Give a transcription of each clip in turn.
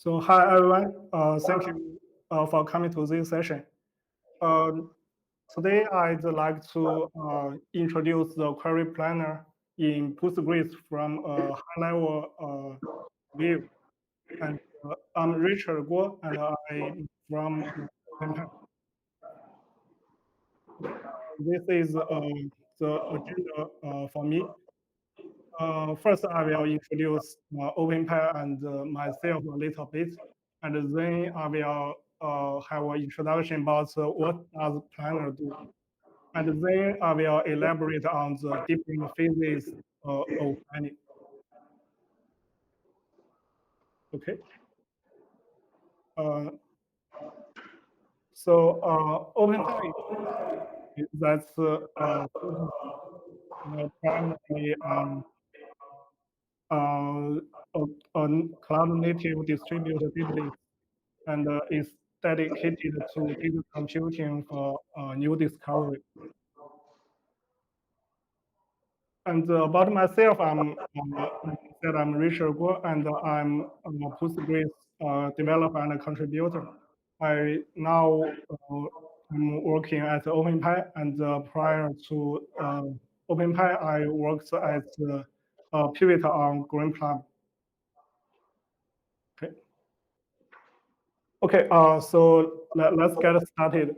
So hi everyone, thank you for coming to this session. Uh, Today I'd like to introduce the query planner in Postgres from a high-level view. And I'm Richard Guo, and I'm from OpenPie. Okay, this is the agenda for me. First, I will introduce OpenPie and myself a little bit, and then I will have an introduction about what does planner do, and then I will elaborate on the different phases of planning. Okay. Uh, OpenPie is that's primarily uh, on cloud-native distributed database and is dedicated to data computing for new discovery. And about myself, like I said, I'm Richard Guo, and I'm a Postgres developer and a contributor. I now am working at OpenPie, and prior to OpenPie, I worked as a pivot on Green Plum. Okay. Okay. So let's get started.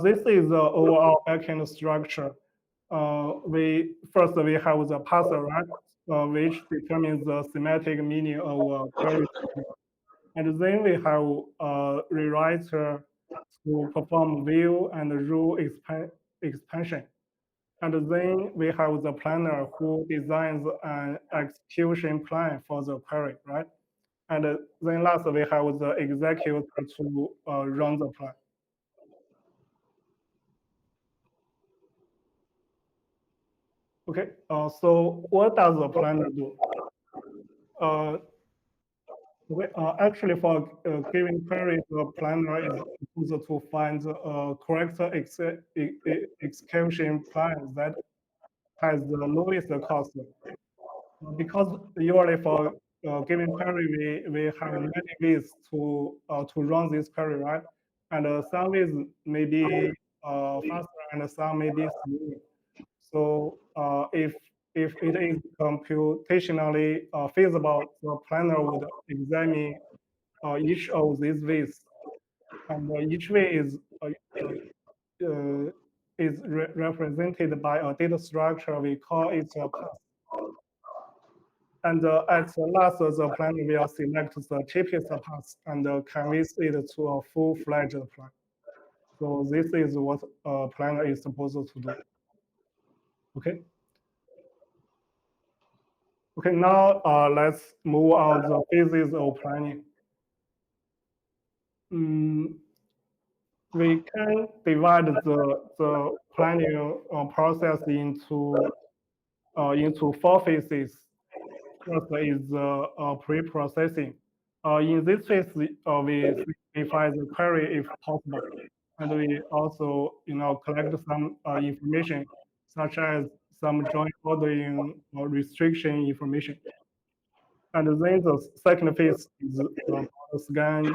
This is the overall backend structure. We have the parser, right, which determines the semantic meaning of a query. And then we have a rewriter to perform view and rule expansion. And then we have the planner who designs an execution plan for the query, right? And then last, we have the executor to run the plan. Okay, so what does the planner do? Uh, Actually, for giving query, the planner is supposed to find a correct execution plan that has the lowest cost. Because usually for given query, we have many ways to run this query, right? And some ways may be faster and some may be slower. So if it is computationally feasible, the planner would examine each of these ways, and each way is represented by a data structure. We call it a path. And at the last, the planner will select the cheapest path and convince it to a full-fledged plan. So this is what a planner is supposed to do. Okay. Okay, now let's move on the phases of planning. We can divide the planning process into four phases. First is pre-processing. In this phase, we simplify the query if possible, and we also collect some information such as some joint ordering or restriction information. And then the second phase is scan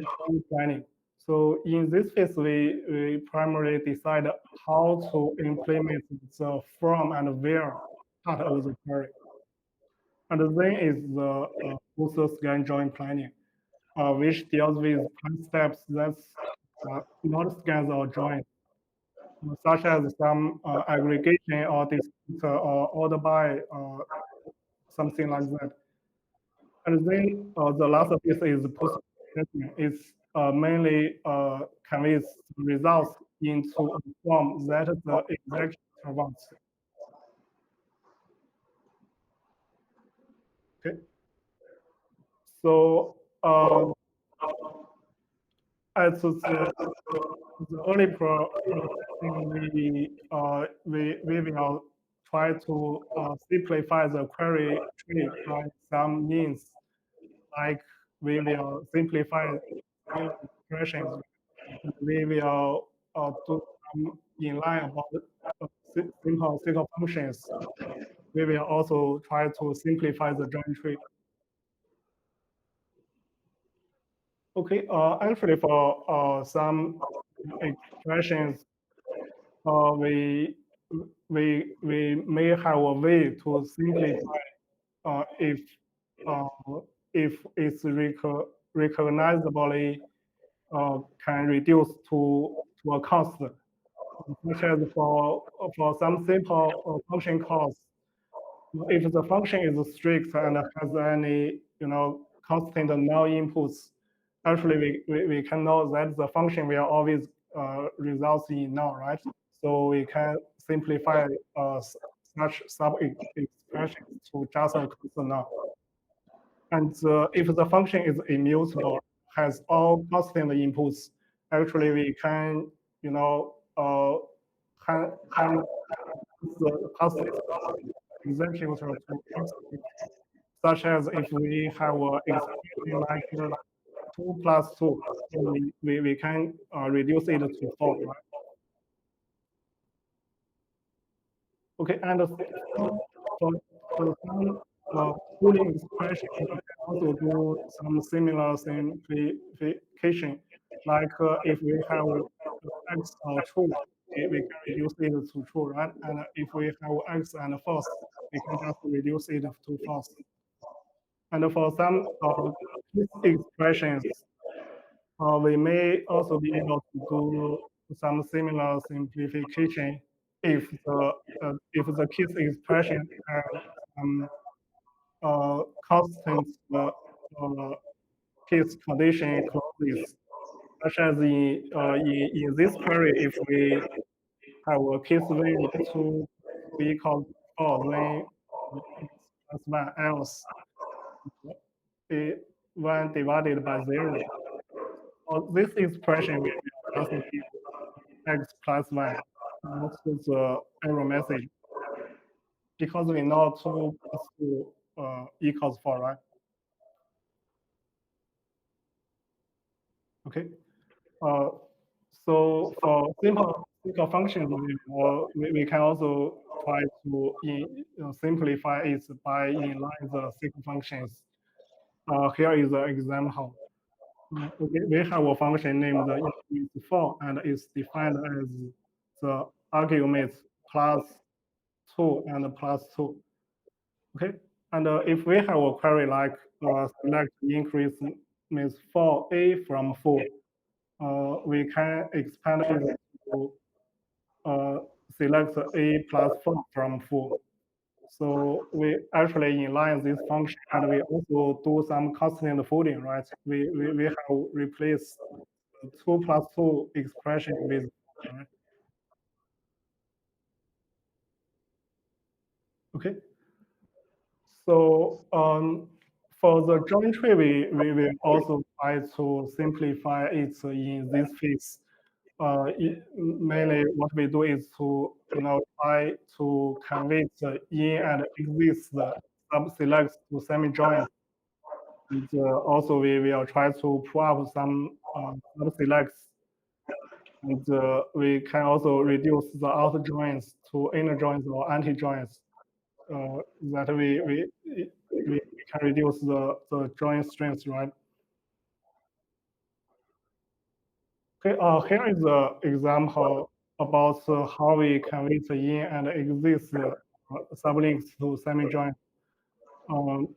planning. So in this phase, we primarily decide how to implement the from and where part of the query. And then is the post scan join planning, which deals with plan steps that's not scans or join, such as some aggregation or dispute or order by something like that. And then the last piece is post processing. It's mainly conveys results into a form that the executor wants. Okay. So as the only processing we will try to simplify the query tree by some means, like we will simplify expressions. We will do some inline about simple SQL functions. We will also try to simplify the join tree. Okay, actually for some expressions, we may have a way to simplify if uh, if it's recognizably can reduce to a cost, such as for some simple function calls. If the function is strict and has any, constant null inputs, actually we can know that the function will always result in null, right? So we can simplify such sub expressions to just a constant null. And if the function is immutable, has all constant inputs, actually we can, can the constant executor to execute, such as if we have an expression like 2 plus 2, we can reduce it to 4, right? Okay, and for, for some Boolean expression, we can also do some similar simplification. Like if we have x or true, we can reduce it to true, right? And if we have x and false, we can just reduce it to false. And for some expressions, we may also be able to do some similar simplification if the case expression has some constant case condition clauses, such as in this query, if we have a case value to be equal to 4, then x plus 1 else it, 1 divided by 0. Or this expression will just give x plus 1, not the error message, because we know 2 plus 2 equals 4, right? Okay. Uh, so for simple functions, we can also try to simplify it by inline the simple functions. Here is an example. We have a function named is4, and it's defined as the arguments plus 2 and plus 2. Okay, and if we have a query like select increase means 4a from 4, we can expand it to select a plus 4 from 4. So we actually inline this function, and we also do some constant folding, right? We have replaced 2 plus 2 expression with, right? Okay. So for the join tree, we will also try to simplify it in this phase. Mainly what we do is to, try to convert the in and exist sub-selects to semi-join. And also we will try to pull up some sub-selects, and we can also reduce the outer joins to inner joins or anti-joins. That we can reduce the join strength, right? Okay, here is an example about how we convert in and exist sublinks to semi-join. Um,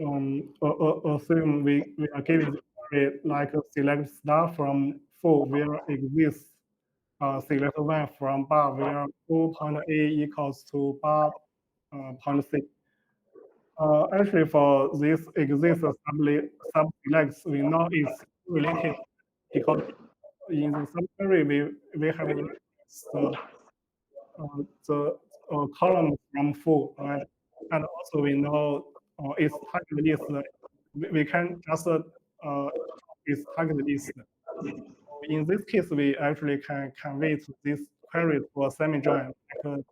Assume we are giving like a select star from 4 where exists select 1 from bar where 4.a equals to bar point 6. Actually, for this exists sub-selects, we know it's related because in the subquery we have column from 4, right? And also we know its target list. We can just its target list. In this case, we actually can convert this query to a semi-join, like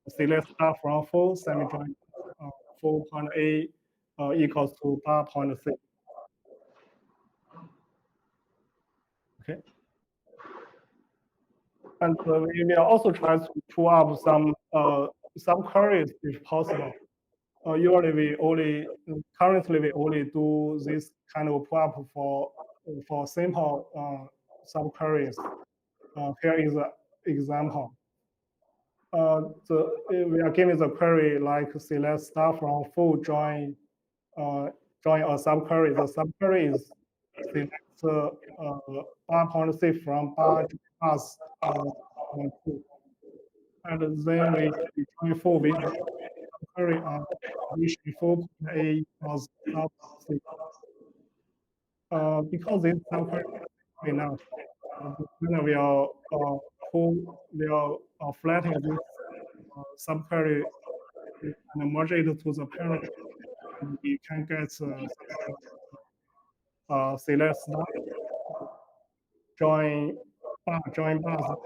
select star from 4 semi-join 4.a equals to bar point 6. Okay. And we will also try to pull up some queries if possible. currently we only do this kind of pull-up for simple subqueries. Here is an example. We are given the query like select star from full join a subquery. The subquery is select bar policy from bar pass full. And then we join full with subquery on condition full a equals star policy. Because this subquery is enough, then we are flattening this subquery and merge it to the parent. And we can get select star join bars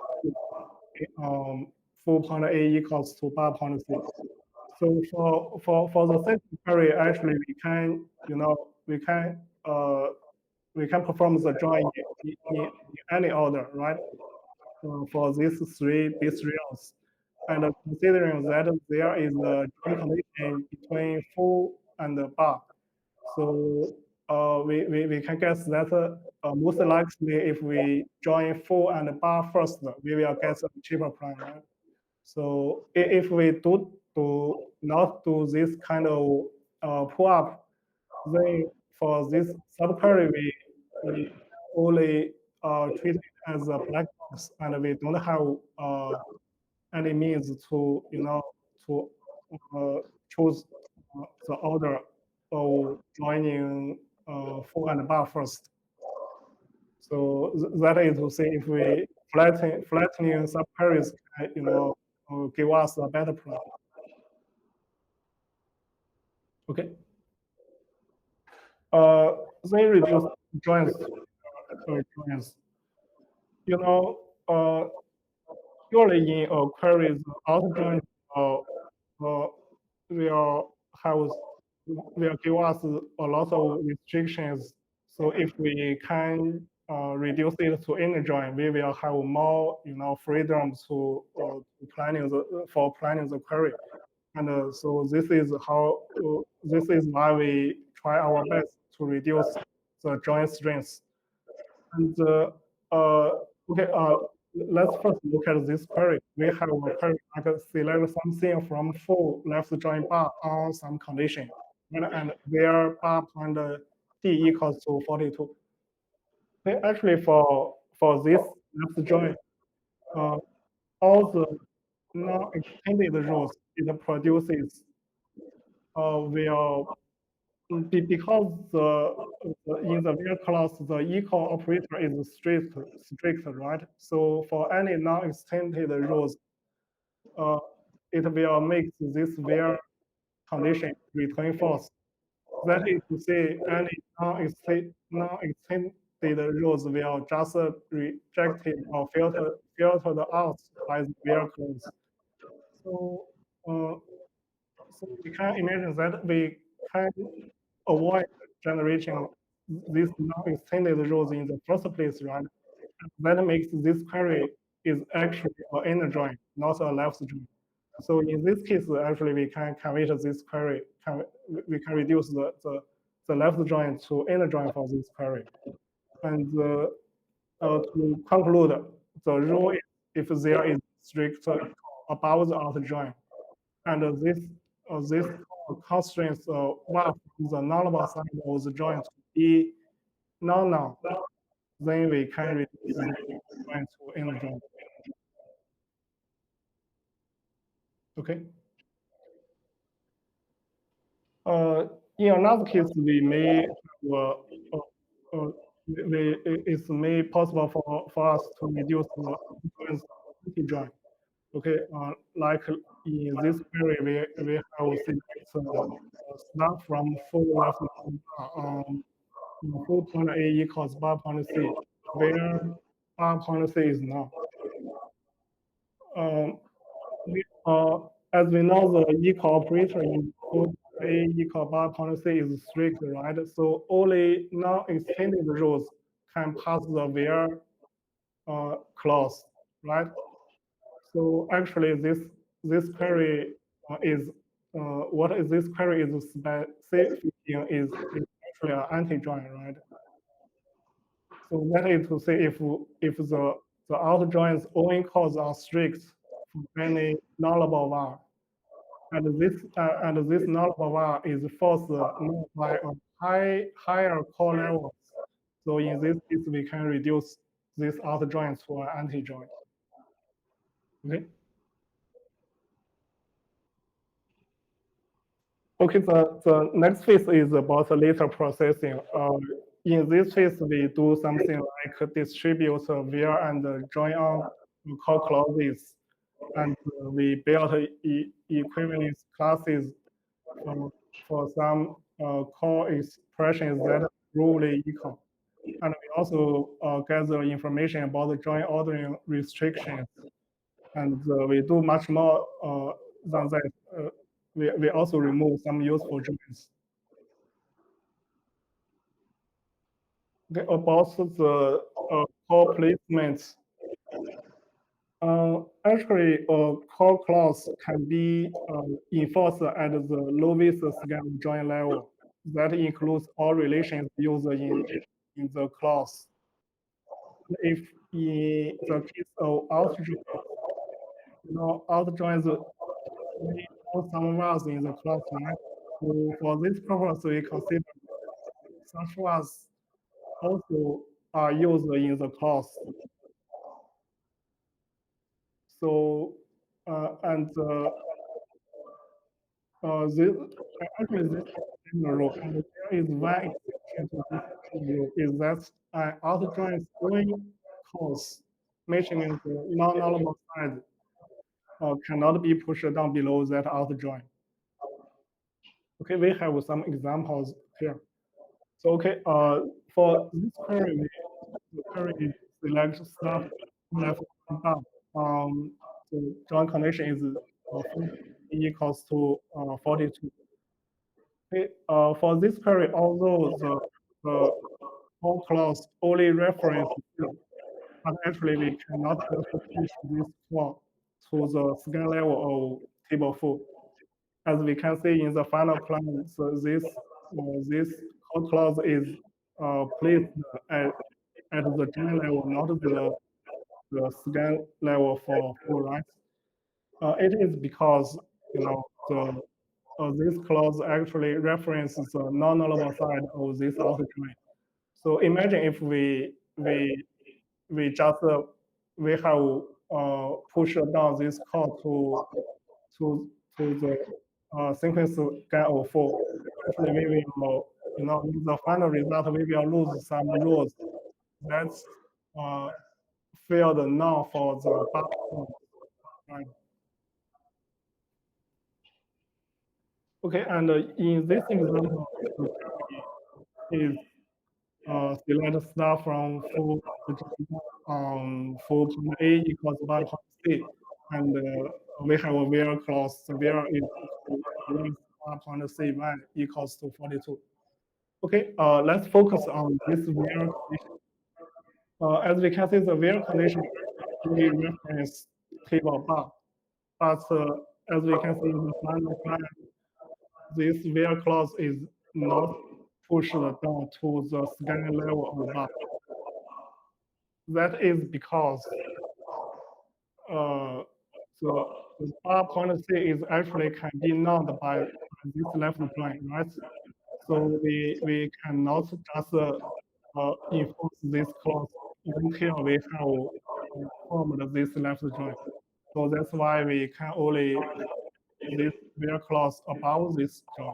full point A equals to bar point C. So for the second query, actually we can perform the join in any order, right? For these three bit streams. And considering that there is a join condition between full and bar, so we can guess that most likely if we join full and bar first, we will get a cheaper prime, right? So if we do not do this kind of pull up, then for this subquery we only treat it as a black box, and we don't have any means to to choose the order of joining full and bar first. So that is to say, if we flattening subqueries, give us a better plan. Okay. They reduce joins. Joins. Usually in a query, the outer join will have will give us a lot of restrictions. So if we can reduce it to inner join, we will have more freedom to planning the query. And so this is why we try our best to reduce the join strings. And okay, let's first look at this query. We have a query like select something from full left join bar on some condition, and where bar point d equals to 42. Actually, for this left join, all the non-extended rows it produces will because in the where class the equal operator is strict, right? So for any non-extended rows, it will make this where condition return false. That is to say, any non-extended rows will just rejected or filtered out by the where clause. So so we can imagine that we can avoid generating these non-extended rows in the first place, right? That makes this query is actually an inner join, not a left join. So in this case, actually, we can convert this query, we can reduce the left join to inner join for this query. And to conclude, the rule is if there is strict above the outer join, and this constraints what the nullable side of the joint to be non-null, then we can reduce the joint to inner joint. Okay. In another case, we may it's may possible for us to reduce the joint. Okay, like in this query, we have select start from full left full point A equals bar point C, where bar point C is null. As we know, the equal operator in full A equal bar point C is strict, right? So only non-extended rows can pass the where clause, right? So actually, this query is what is this query is specifying is actually an anti-join, right? So that is to say if the outer join's only calls are strict for any nullable var, and this nullable var is first known by a higher core levels. So in this case, we can reduce this outer join to an anti-join. Okay. Okay, the next phase is about the later processing. In this phase, we do something like distribute var and join on call clauses, and we build equivalence classes for some call expressions that are rule equal. And we also gather information about the join ordering restrictions. And we do much more than that. We also remove some useful joins. Okay, about the call placements. Actually, a call clause can be enforced at the lowest scale join level. That includes all relations used in the clause. If in the case of out joins we know some vars in the class, right? So for this purpose, we consider such vars also are used in the class. So and this actually this rule, and there is one exception to this rule is that an outer join going calls mentioning the non-nullable side cannot be pushed down below that outer join. Okay, we have some examples here. So okay, for this query, the query select stuff left above. The join condition is equals to 42. Okay, for this query, although the call clause only reference field, but actually we cannot just push this call to the scan level of table 4. As we can see in the final plan, so this call clause is placed at the join level, not the scan level for full, right? It is because this clause actually references the non-nullable side of this outer join. So imagine if we just we have pushed down this call to the sequence scan of 4. Actually, we will in the final result we will lose some rows. That's filled now for the bottom. Right. Okay, and in this example, is select star from full full point A equals bar point C, and we have a where clause. The where is bar point C one equals to 42. Okay, let's focus on this where condition. As we can see, the where condition we reference table bar, but as we can see in the final plan, this where clause is not pushed down to the scan level of bar. That is because uh, the bar point C is actually can be nulled by this left plane, right? So we cannot just enforce this clause until we have formed this left join. So that's why we can only this where clause above this join.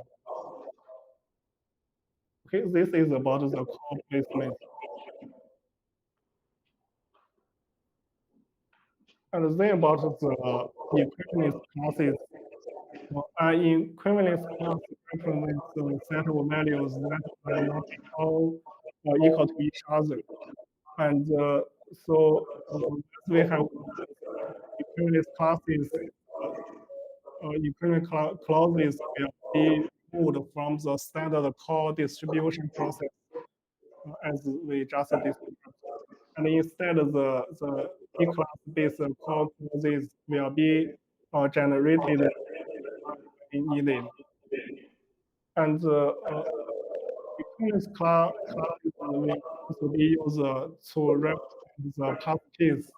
Okay, this is about the call placement. And then about the equivalence classes. An equivalence class represents the set of values that are not all equal to each other. And so we have equivalence classes, equivalent clauses will be removed from the standard call distribution process, as we just described. And instead, the E-class-based call clauses will be generated needed. And because class will also be used to represent the pass keys,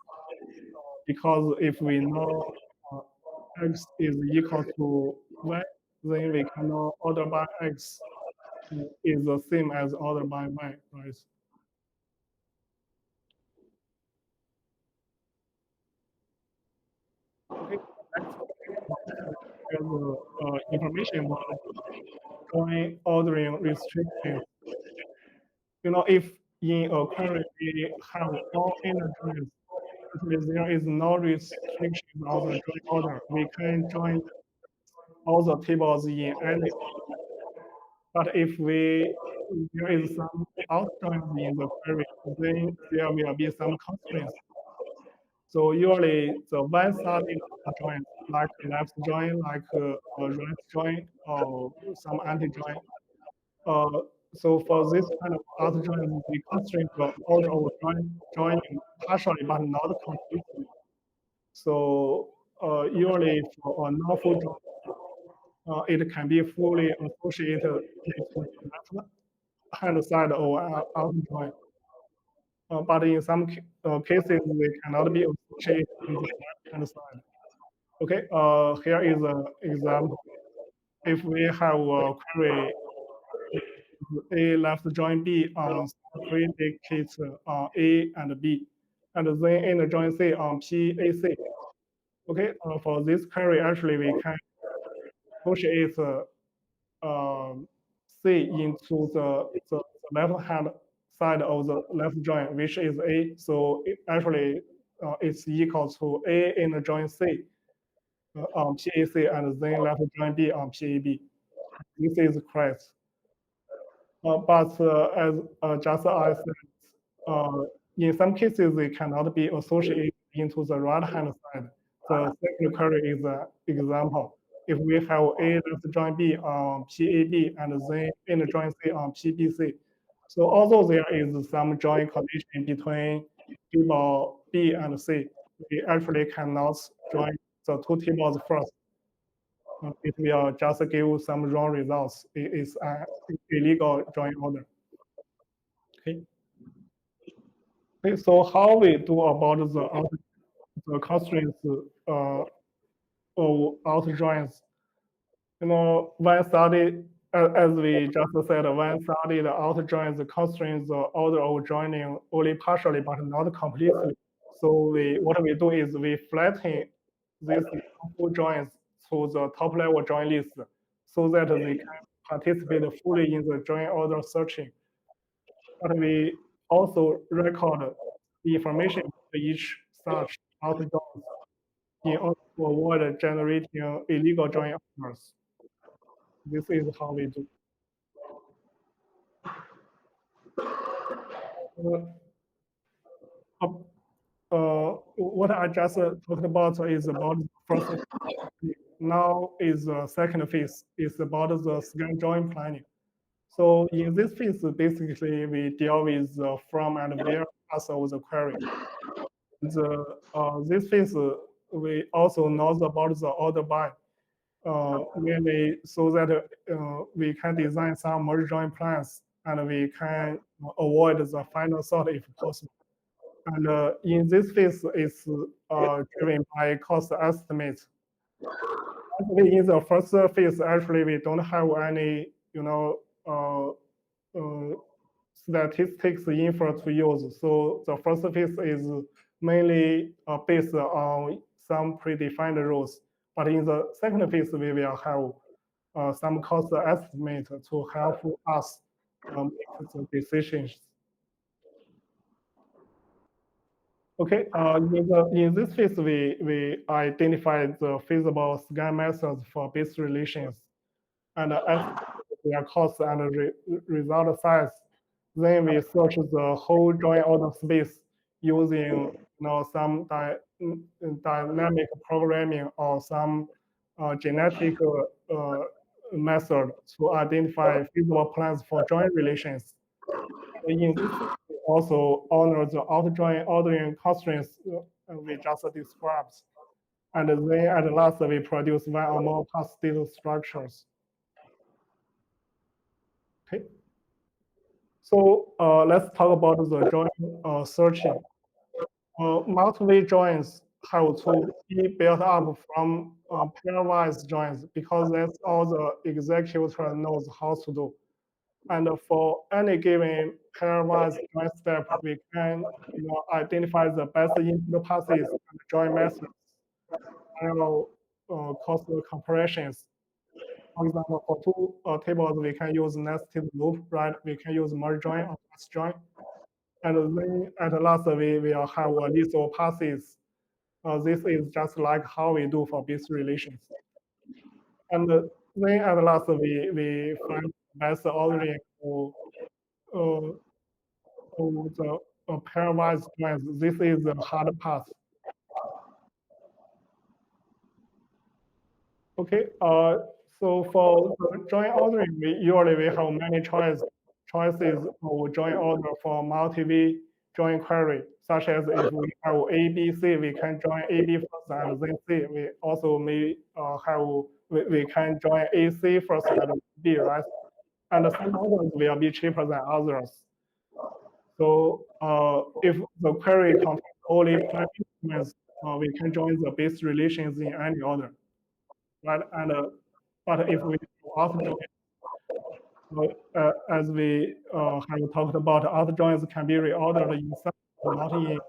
because if we know uh, x is equal to y, then we can know order by x is the same as order by y, right? Okay, next is information about join ordering restrictions. If in a query we have all integers, actually there is no restriction on the join order. We can join all the tables in any. But if there is some outjoins in the query, then there will be some constraints. So usually the one-sided joins, like left join, like right join, or some anti-join. Uh, so for this kind of outer join, we constrain the order of joining partially, but not completely. So usually for a non-full join, it can be fully associated with the left hand side of outer join. But in some cases, they cannot be associated with the right hand side. Okay, here is an example. If we have a query A left join B on some predicate A and B, and then end join C on PAC. Okay, for this query, actually we can push it C into the left hand side of the left join, which is A. So actually it's equal to A in join C on PAC and then left join B on PAB. This is correct. But as just I said, uh, in some cases they cannot be associated into the right hand side. The second query is an example. If we have A left join B on PAB and then end join C on PBC, so although there is some join condition between table B and C, we actually cannot join the two tables first. It will just give some wrong results. It is an illegal join order. Okay. Okay. So how we do about the constraints of outer joins? When studied, as we just said, when studied outer joins constraints the order of joining only partially but not completely. So what we do is we flatten these full joins to the top level join list so that they can participate fully in the join order searching. But we also record the information for each such outer joins in order to avoid generating illegal join orders. This is how we do. What I just talked about is about the first phase. Now is the second phase. It's about the scan join planning. So in this phase, basically we deal with the from and where parts of the query. This phase we also know about the order by. Really so that we can design some merge join plans and we can avoid the final sort if possible. And in this phase, it's driven by cost estimate. Actually, in the first phase, actually, we don't have any, statistics info to use. So the first phase is mainly based on some predefined rules. But in the second phase, we will have some cost estimate to help us make the decisions. Okay, in this phase, we identified the feasible scan methods for base relations and their cost and result size. Then we search the whole join order space using some dynamic programming or some genetic method to identify feasible plans for join relations. In this, we also honor the out join ordering constraints we just described. And then at last, we produce one or more path data structures. Okay. So let's talk about the join searching. Multiple joins have to be built up from pairwise joins because that's all the executor knows how to do. And for any given pairwise join step, we can identify the best input passes and join methods. Parallel cost comparisons. For example, for two tables, we can use nested loop, right? We can use merge join or pass join. And then at last, we will have a list of passes. This is just like how we do for base relations. And then at last, we find the best ordering uh, the pairwise joins. This is the hard path. Okay. So for the join ordering, we have many choices of join order for multi join query, such as if we have A, B, C, we can join A, B first and then C. We also may we can join A, C first and B, right? And some orders will be cheaper than others. So if the query contains only prime instruments, we can join the base relations in any order, right? And but if we auto join, as we have talked about, auto joins can be reordered in some, not in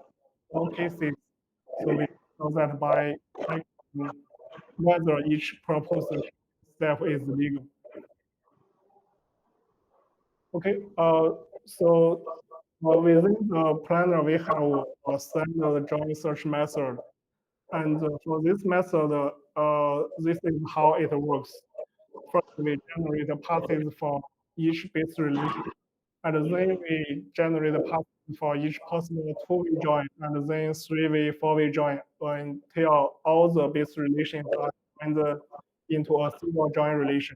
all cases. So we know that by checking whether each proposed step is legal. Okay. So within the planner, we have a standard join search method. And for this method, this is how it works. First, we generate the passes for each base relation, and then we generate the passes for each possible two-way join, and then three-way, four-way join until all the base relations are joined into a single join relation.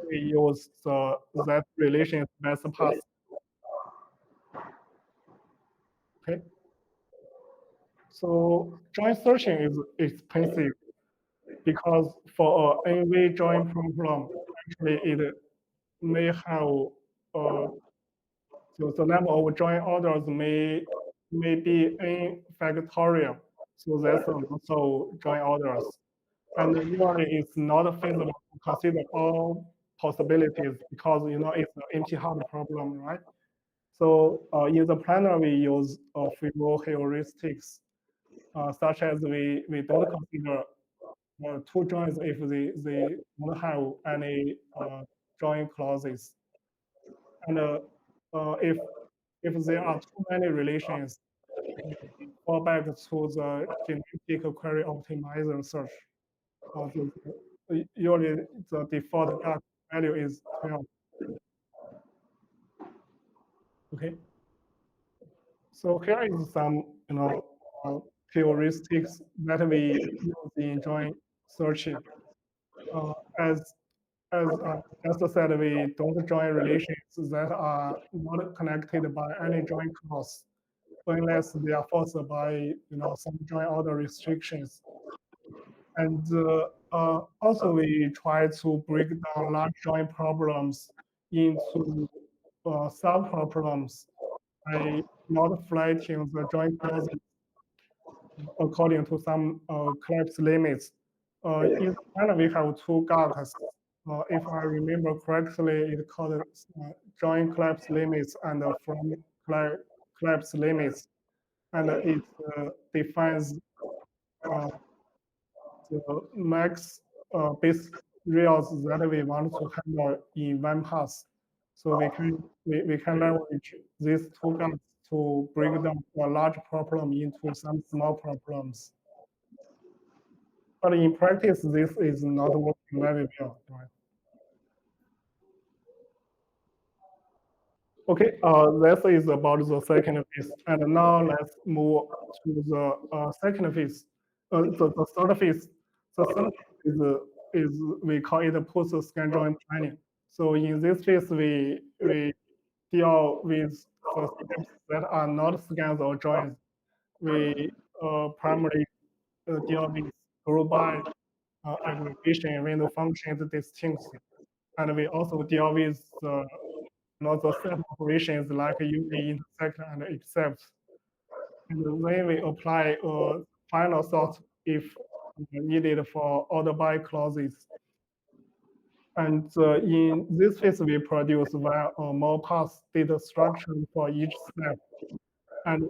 We use that relation's best path. Okay. So join searching is expensive because for an NV join problem, actually it may have so the number of join orders may be n factorial. So that's a lot of join orders. And usually it's not feasible to consider all possibilities because it's an empty hard problem, right? So in the planner we use few heuristics, such as we don't consider two joins if they don't have any join clauses. And if there are too many relations, fall back to the genetic query optimizer search. Usually the default dark value is 12. Okay. So here is some heuristics that we use in join searching. Uh, as just said, we don't join relations that are not connected by any join clause, unless they are forced by some join order restrictions. And also we try to break down large join problems into sub-problems by not flattening the join clauses according to some collapse limits. In the panel, we have two gaps. If I remember correctly, it called join collapse limits and from collapse limits. And it defines the max base rails that we want to handle in one pass. So we can leverage these two gaps to break down a large problem into some small problems. But in practice, this is not working very well, right? Okay, this is about the second phase. And now let's move to the second phase, the third phase. The third phase is we call it post-scan join planning. So in this phase, we deal with the steps that are not scans or joins. We primarily deal with group by aggregation and window functions distinctly. And we also deal with the set operations like unit, intersect, and except. And then we apply a final sort if needed for order by clauses. And in this phase, we produce via a more pass data structure for each step. And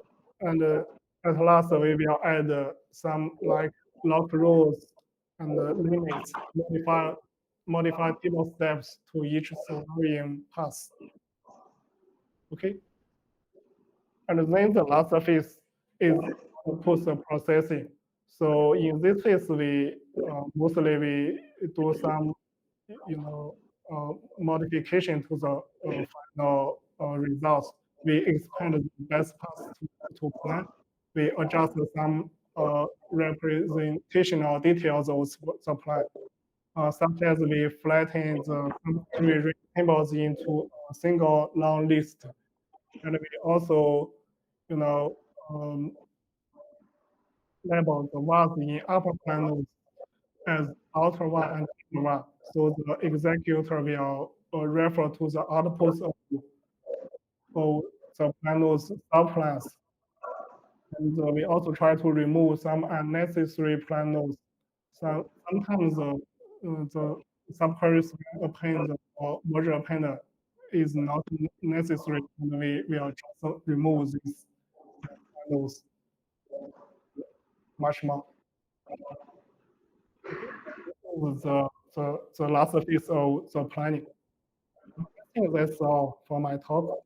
at last, we will add some like lock rows and limits, modify table steps to each surveying pass. Okay. And then the last phase is post processing. So in this phase, we mostly we do some, modification to the final results. We expand the best path to plan. We adjust some representational details of the plan. Such as we flatten the three tables into a single long list, and we also, you know, um, label the ones in upper panels as outer one and inner one. So the executor will refer to the outputs of the panel's subplans. And we also try to remove some unnecessary panels. So sometimes the subqueries append or merge append is not necessary, and we will just remove these panels much more. The last phase of the planning. I think that's all for my talk.